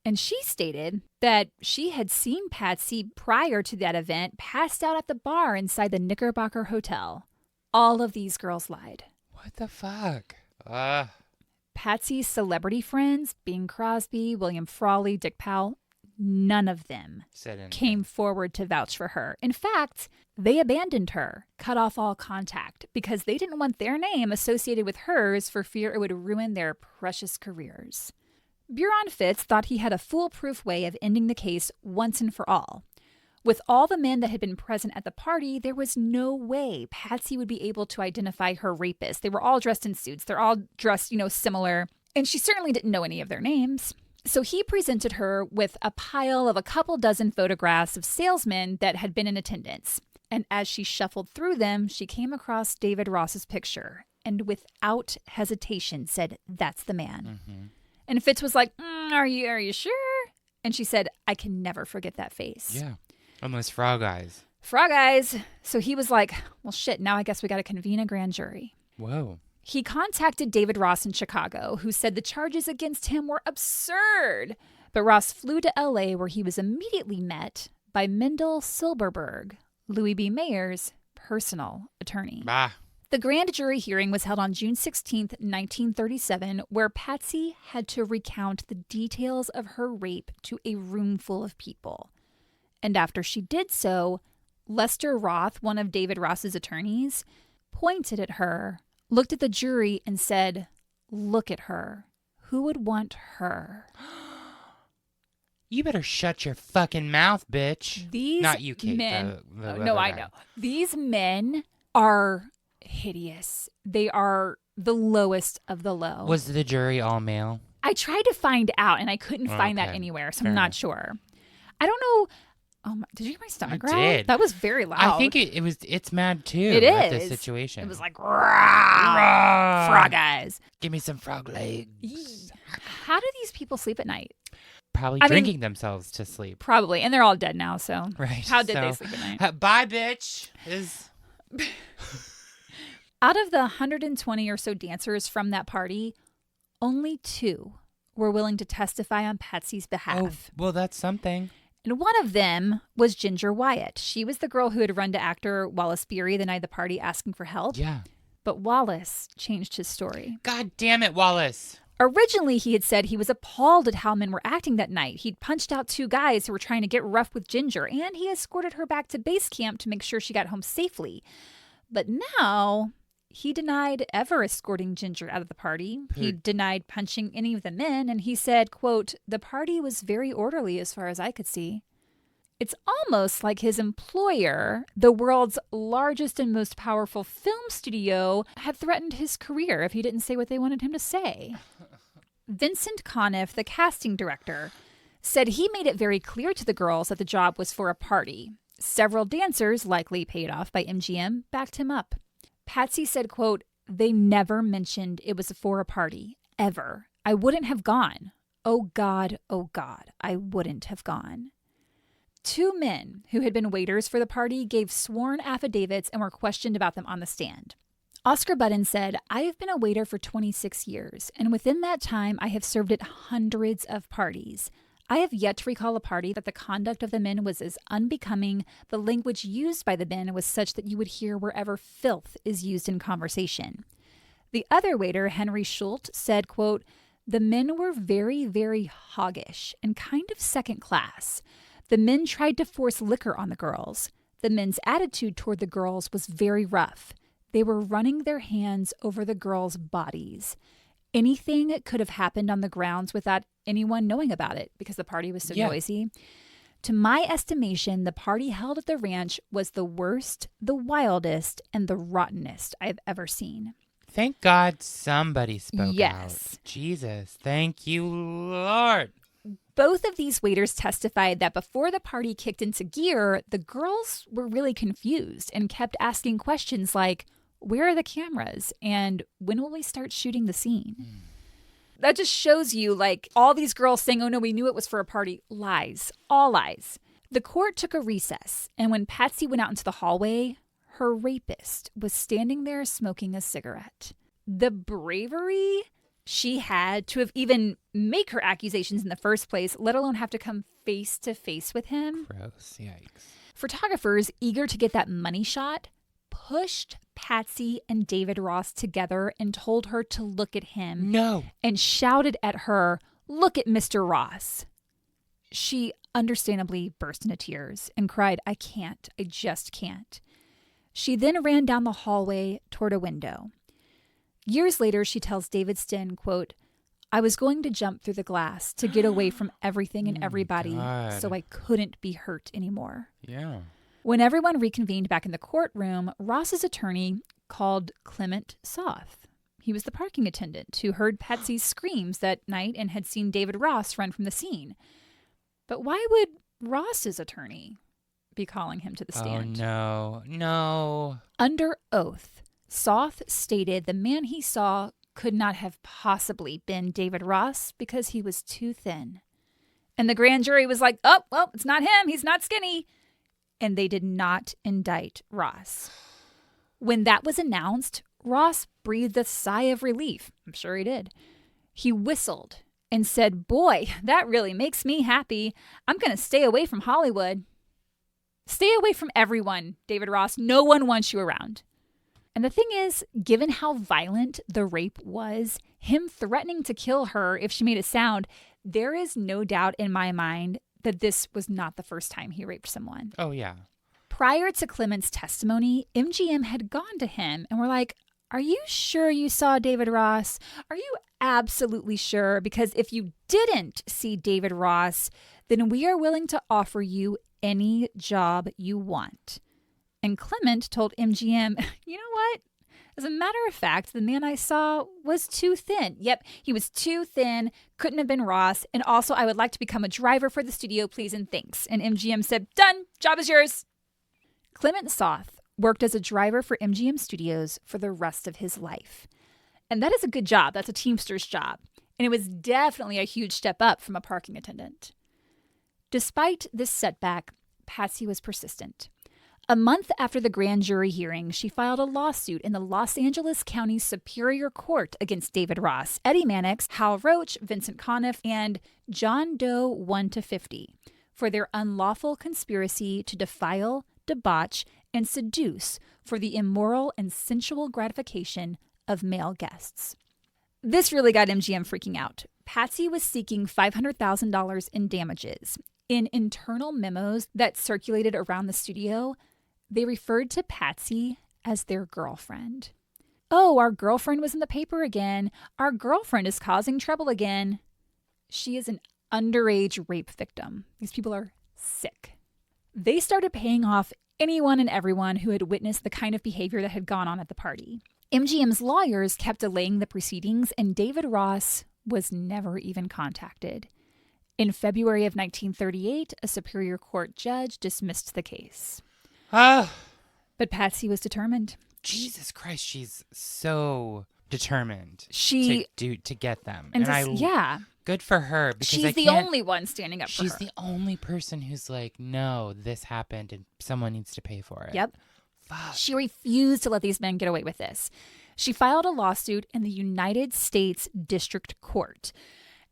And she stated that she had seen Patsy prior to that event passed out at the bar inside the Knickerbocker Hotel. All of these girls lied. What the fuck? Patsy's celebrity friends, Bing Crosby, William Frawley, Dick Powell, none of them came forward to vouch for her. In fact, they abandoned her, cut off all contact, because they didn't want their name associated with hers for fear it would ruin their precious careers. Buron Fitz thought he had a foolproof way of ending the case once and for all. With all the men that had been present at the party, there was no way Patsy would be able to identify her rapist. They were all dressed in suits. They're all dressed, similar. And she certainly didn't know any of their names. So he presented her with a pile of a couple dozen photographs of salesmen that had been in attendance. And as she shuffled through them, she came across David Ross's picture and without hesitation said, "That's the man." Mm-hmm. And Fitz was like, are you sure? And she said, "I can never forget that face." Yeah. Almost Frog Eyes. Frog Eyes. So he was like, well, shit, now I guess we got to convene a grand jury. Whoa. He contacted David Ross in Chicago, who said the charges against him were absurd. But Ross flew to L.A., where he was immediately met by Mendel Silberberg, Louis B. Mayer's personal attorney. Bah. The grand jury hearing was held on June 16th, 1937, where Patsy had to recount the details of her rape to a room full of people. And after she did so, Lester Roth, one of David Ross's attorneys, pointed at her, looked at the jury, and said, "Look at her. Who would want her?" You better shut your fucking mouth, bitch. These Not you, Kate. men. The No, other I guy. know. These men are hideous. They are the lowest of the low. Was the jury all male? I tried to find out, and I couldn't find that Okay. anywhere, so Fair I'm not enough. sure. I don't know. Did you hear my stomach growl? did. That was very loud. I think it's mad too. It at is. this situation. It was like, frog eyes. Give me some frog legs. How do these people sleep at night? Probably I mean- drinking themselves to sleep. Probably. And they're all dead now, so. Right. How did they so- sleep at night? Bye, bitch. Out of the 120 or so dancers from that party, only 2 were willing to testify on Patsy's Oh, behalf. well, that's something. And one of them was Ginger Wyatt. She was the girl who had run to actor Wallace Beery the night of the party asking for help. Yeah. But Wallace changed his story. God damn it, Wallace. Originally, he had said he was appalled at how men were acting that night. He'd punched out 2 guys who were trying to get rough with Ginger, and he escorted her back to base camp to make sure she got home safely. But now, he denied ever escorting Ginger out of the party. He denied punching any of the men, and he said, quote, "The party was very orderly as far as I could see." It's almost like his employer, the world's largest and most powerful film studio, had threatened his career if he didn't say what they wanted him to say. Vincent Conniff, the casting director, said he made it very clear to the girls that the job was for a party. Several dancers, likely paid off by MGM, backed him up. Patsy said, quote, "They never mentioned it was for a party, ever. I wouldn't have gone. Oh God, I wouldn't have gone." 2 men who had been waiters for the party gave sworn affidavits and were questioned about them on the stand. Oscar Budden said, "I have been a waiter for 26 years, and within that time I have served at hundreds of parties. I have yet to recall a party that the conduct of the men was as unbecoming, the language used by the men was such that you would hear wherever filth is used in conversation." The other waiter, Henry Schult, said, quote, "The men were very, very hoggish and kind of second class. The men tried to force liquor on the girls. The men's attitude toward the girls was very rough. They were running their hands over the girls' bodies. Anything could have happened on the grounds without anyone knowing about it because the party was so noisy. To my estimation, the party held at the ranch was the worst, the wildest, and the rottenest I've ever seen. Thank God somebody spoke Yes. out. Jesus, thank you, Lord. Both of these waiters testified that before the party kicked into gear, the girls were really confused and kept asking questions like, where are the cameras? And when will we start shooting the scene? That just shows you, like, all these girls saying, oh no, we knew it was for a party. Lies. All lies. The court took a recess, and when Patsy went out into the hallway, her rapist was standing there smoking a cigarette. The bravery she had to have even make her accusations in the first place, let alone have to come face to face with him. Gross, yikes. Photographers, eager to get that money shot, pushed Patsy and David Ross together and told her to look at him. No. And shouted at her, look at Mr. Ross. She understandably burst into tears and cried, I can't. I just can't. She then ran down the hallway toward a window. Years later, she tells David Stinn, quote, I was going to jump through the glass to get away from everything and everybody, so I couldn't be hurt anymore. Yeah. When everyone reconvened back in the courtroom, Ross's attorney called Clement Soth. He was the parking attendant who heard Patsy's screams that night and had seen David Ross run from the scene. But why would Ross's attorney be calling him to the stand? Oh, no. Under oath, Soth stated the man he saw could not have possibly been David Ross because he was too thin. And the grand jury was like, oh, well, it's not him. He's not skinny. And they did not indict Ross. When that was announced, Ross breathed a sigh of relief. I'm sure he did. He whistled and said, boy, that really makes me happy. I'm going to stay away from Hollywood. Stay away from everyone, David Ross. No one wants you around. And the thing is, given how violent the rape was, him threatening to kill her if she made a sound, there is no doubt in my mind that this was not the first time he raped someone. Oh, yeah. Prior to Clement's testimony, MGM had gone to him and were like, are you sure you saw David Ross? Are you absolutely sure? Because if you didn't see David Ross, then we are willing to offer you any job you want. And Clement told MGM, you know what? As a matter of fact, the man I saw was too thin. Yep, he was too thin, couldn't have been Ross. And also, I would like to become a driver for the studio, please and thanks. And MGM said, done, job is yours. Clement Soth worked as a driver for MGM Studios for the rest of his life. And that is a good job. That's a Teamster's job. And it was definitely a huge step up from a parking attendant. Despite this setback, Patsy was persistent. A month after the grand jury hearing, she filed a lawsuit in the Los Angeles County Superior Court against David Ross, Eddie Mannix, Hal Roach, Vincent Conniff, and John Doe 1-50 for their unlawful conspiracy to defile, debauch, and seduce for the immoral and sensual gratification of male guests. This really got MGM freaking out. Patsy was seeking $500,000 in damages. In internal memos that circulated around the studio, they referred to Patsy as their girlfriend. Oh, our girlfriend was in the paper again. Our girlfriend is causing trouble again. She is an underage rape victim. These people are sick. They started paying off anyone and everyone who had witnessed the kind of behavior that had gone on at the party. MGM's lawyers kept delaying the proceedings, and David Ross was never even contacted. In February of 1938, a Superior Court judge dismissed the case. But Patsy was determined. Jesus Christ, she's so determined to get them. Yeah. Good for her. Because she's the only one standing up for her. She's the only person who's like, no, this happened and someone needs to pay for it. Yep. Fuck. She refused to let these men get away with this. She filed a lawsuit in the United States District Court.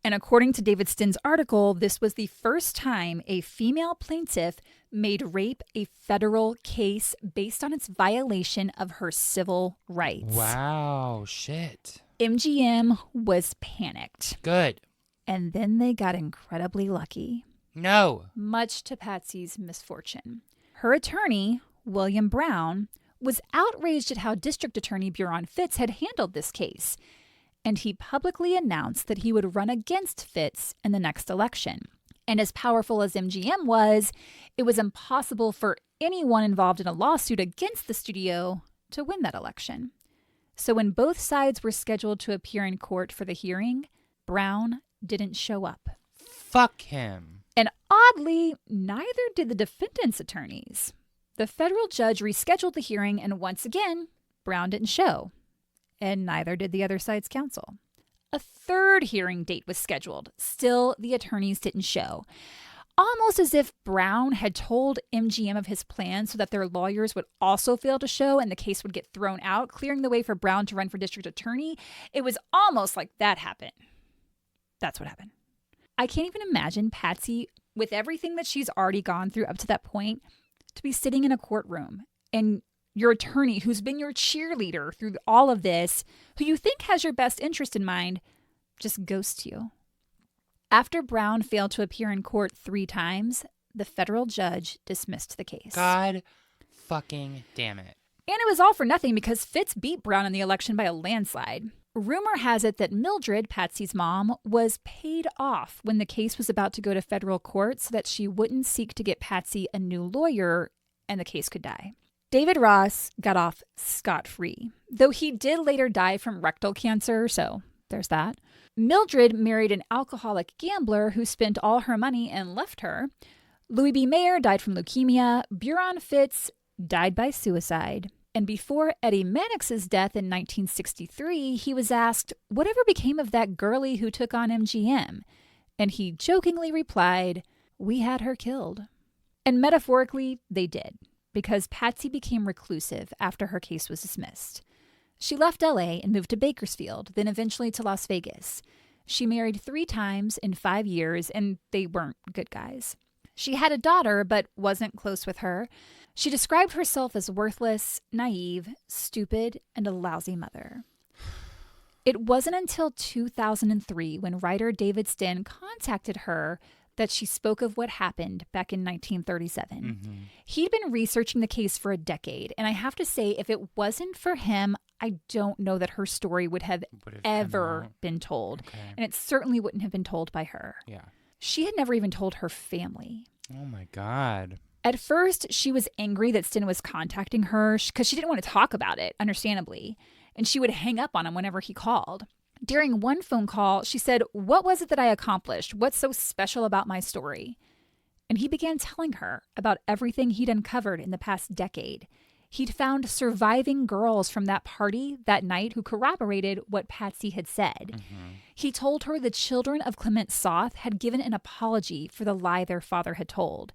And according to David Stinn's article, this was the first time a female plaintiff made rape a federal case based on its violation of her civil rights. Wow, shit. MGM was panicked. Good. And then they got incredibly lucky. No. Much to Patsy's misfortune. Her attorney, William Brown, was outraged at how District Attorney Buron Fitts had handled this case. And he publicly announced that he would run against Fitts in the next election. And as powerful as MGM was, it was impossible for anyone involved in a lawsuit against the studio to win that election. So when both sides were scheduled to appear in court for the hearing, Brown didn't show up. Fuck him. And oddly, neither did the defendant's attorneys. The federal judge rescheduled the hearing, and once again, Brown didn't show. And neither did the other side's counsel. A third hearing date was scheduled. Still, the attorneys didn't show. Almost as if Brown had told MGM of his plan so that their lawyers would also fail to show and the case would get thrown out, clearing the way for Brown to run for district attorney. It was almost like that happened. That's what happened. I can't even imagine Patsy, with everything that she's already gone through up to that point, to be sitting in a courtroom and your attorney, who's been your cheerleader through all of this, who you think has your best interest in mind, just ghosts you. After Brown failed to appear in court 3 times, the federal judge dismissed the case. God fucking damn it. And it was all for nothing because Fitz beat Brown in the election by a landslide. Rumor has it that Mildred, Patsy's mom, was paid off when the case was about to go to federal court so that she wouldn't seek to get Patsy a new lawyer and the case could die. David Ross got off scot-free, though he did later die from rectal cancer, so there's that. Mildred married an alcoholic gambler who spent all her money and left her. Louis B. Mayer died from leukemia. Buron Fitz died by suicide. And before Eddie Mannix's death in 1963, he was asked, whatever became of that girlie who took on MGM? And he jokingly replied, we had her killed. And metaphorically, they did, because Patsy became reclusive after her case was dismissed. She left LA and moved to Bakersfield, then eventually to Las Vegas. She married 3 times in 5 years, and they weren't good guys. She had a daughter, but wasn't close with her. She described herself as worthless, naive, stupid, and a lousy mother. It wasn't until 2003 when writer David Stinn contacted her that she spoke of what happened back in 1937. Mm-hmm. He'd been researching the case for a decade, and I have to say, if it wasn't for him, I don't know that her story would have ever been told. Okay. And it certainly wouldn't have been told by her. Yeah. She had never even told her family. Oh my God. At first, she was angry that Stinn was contacting her because she didn't want to talk about it, understandably. And she would hang up on him whenever he called. During one phone call, she said, what was it that I accomplished? What's so special about my story? And he began telling her about everything he'd uncovered in the past decade. He'd found surviving girls from that party that night who corroborated what Patsy had said. Mm-hmm. He told her the children of Clement Soth had given an apology for the lie their father had told.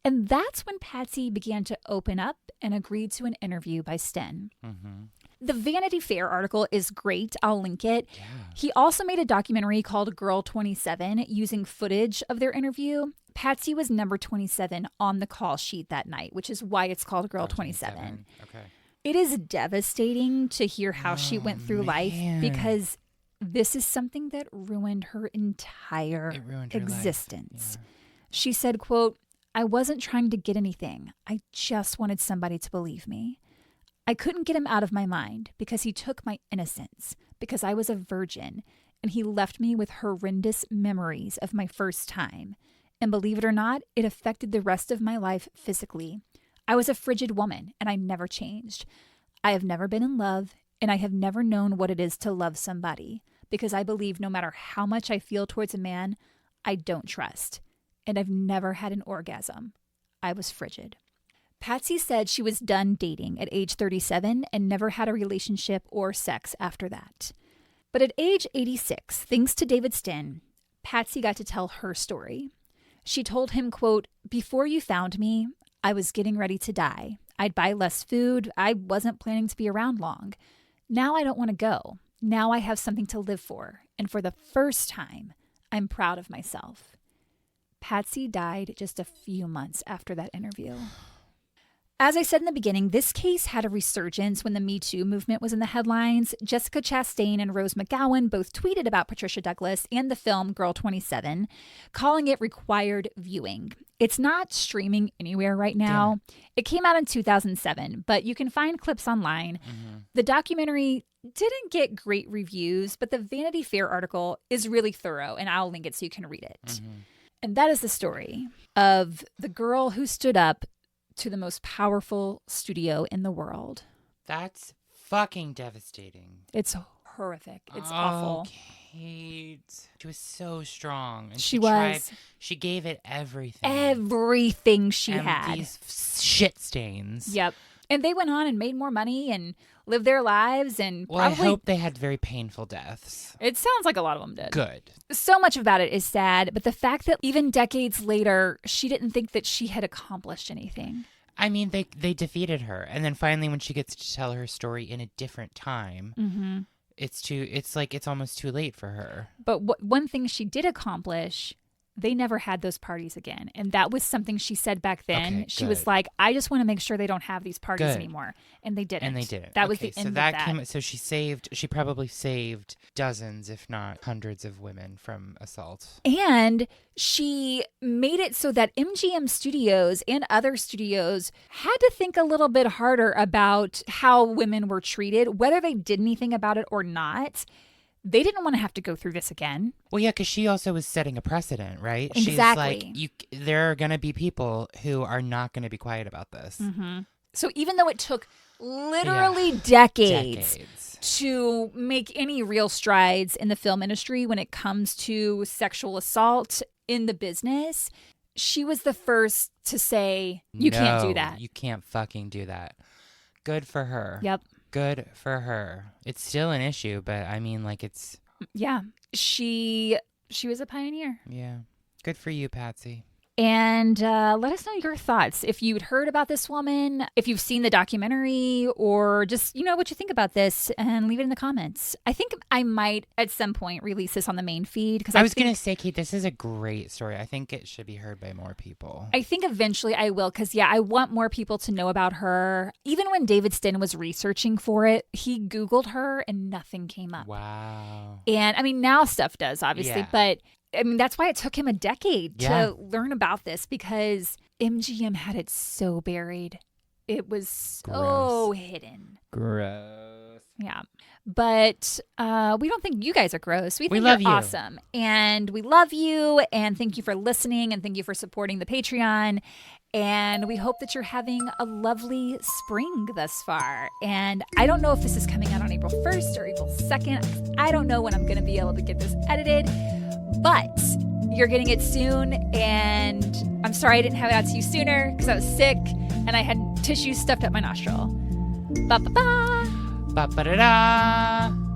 And that's when Patsy began to open up and agreed to an interview by Stinn. Mm-hmm. The Vanity Fair article is great. I'll link it. Yeah. He also made a documentary called Girl 27 using footage of their interview. Patsy was number 27 on the call sheet that night, which is why it's called Girl 27. Okay. It is devastating to hear how she went through life because this is something that ruined her entire existence. Yeah. She said, quote, I wasn't trying to get anything. I just wanted somebody to believe me. I couldn't get him out of my mind because he took my innocence, because I was a virgin, and he left me with horrendous memories of my first time. And believe it or not, it affected the rest of my life physically. I was a frigid woman, and I never changed. I have never been in love, and I have never known what it is to love somebody, because I believe no matter how much I feel towards a man, I don't trust. And I've never had an orgasm. I was frigid. Patsy said she was done dating at age 37 and never had a relationship or sex after that. But at age 86, thanks to David Stinn, Patsy got to tell her story. She told him, quote, before you found me, I was getting ready to die. I'd buy less food. I wasn't planning to be around long. Now I don't want to go. Now I have something to live for. And for the first time, I'm proud of myself. Patsy died just a few months after that interview. As I said in the beginning, this case had a resurgence when the MeToo movement was in the headlines. Jessica Chastain and Rose McGowan both tweeted about Patricia Douglas and the film Girl 27, calling it required viewing. It's not streaming anywhere right now. It came out in 2007, but you can find clips online. Mm-hmm. The documentary didn't get great reviews, but the Vanity Fair article is really thorough, and I'll link it so you can read it. Mm-hmm. And that is the story of the girl who stood up to the most powerful studio in the world. That's fucking devastating. It's horrific. It's awful. Kate. She was so strong. And She was. She gave it everything. Everything she had. These shit stains. Yep. And they went on and made more money and lived their lives and Well, I hope they had very painful deaths. It sounds like a lot of them did. Good. So much about it is sad, but the fact that even decades later, she didn't think that she had accomplished anything. I mean, they defeated her. And then finally when she gets to tell her story in a different time, it's almost too late for her. But one thing she did accomplish, they never had those parties again. And that was something she said back then. Okay, she was like, I just want to make sure they don't have these parties Good. anymore. And they didn't. That That was the end of that. So she probably saved dozens, if not hundreds of women from assault. And she made it so that MGM Studios and other studios had to think a little bit harder about how women were treated, whether they did anything about it or not. They didn't want to have to go through this again. Well, yeah, because she also was setting a precedent, right? Exactly. She's like, there are going to be people who are not going to be quiet about this. Mm-hmm. So even though it took literally decades to make any real strides in the film industry when it comes to sexual assault in the business, she was the first to say, you can't do that. You can't fucking do that. Good for her. Yep. Good for her. It's still an issue, but I mean, like, it's... Yeah. She was a pioneer. Yeah. Good for you, Patsy. And let us know your thoughts. If you'd heard about this woman, if you've seen the documentary, or just, what you think about this, and leave it in the comments. I think I might, at some point, release this on the main feed. Because I was going to say, Kate, this is a great story. I think it should be heard by more people. I think eventually I will, because, I want more people to know about her. Even when David Stinn was researching for it, he Googled her and nothing came up. Wow. And, I mean, now stuff does, obviously, Yeah. but... I mean, that's why it took him a decade to learn about this, because MGM had it so buried. It was so hidden. Gross. Yeah. But we don't think you guys are gross. We think love you're you. awesome. And we love you. And thank you for listening. And thank you for supporting the Patreon. And we hope that you're having a lovely spring thus far. And I don't know if this is coming out on April 1st or April 2nd. I don't know when I'm going to be able to get this edited. But you're getting it soon, and I'm sorry I didn't have it out to you sooner because I was sick and I had tissues stuffed up my nostril. Ba-ba-ba! Ba-ba-da-da!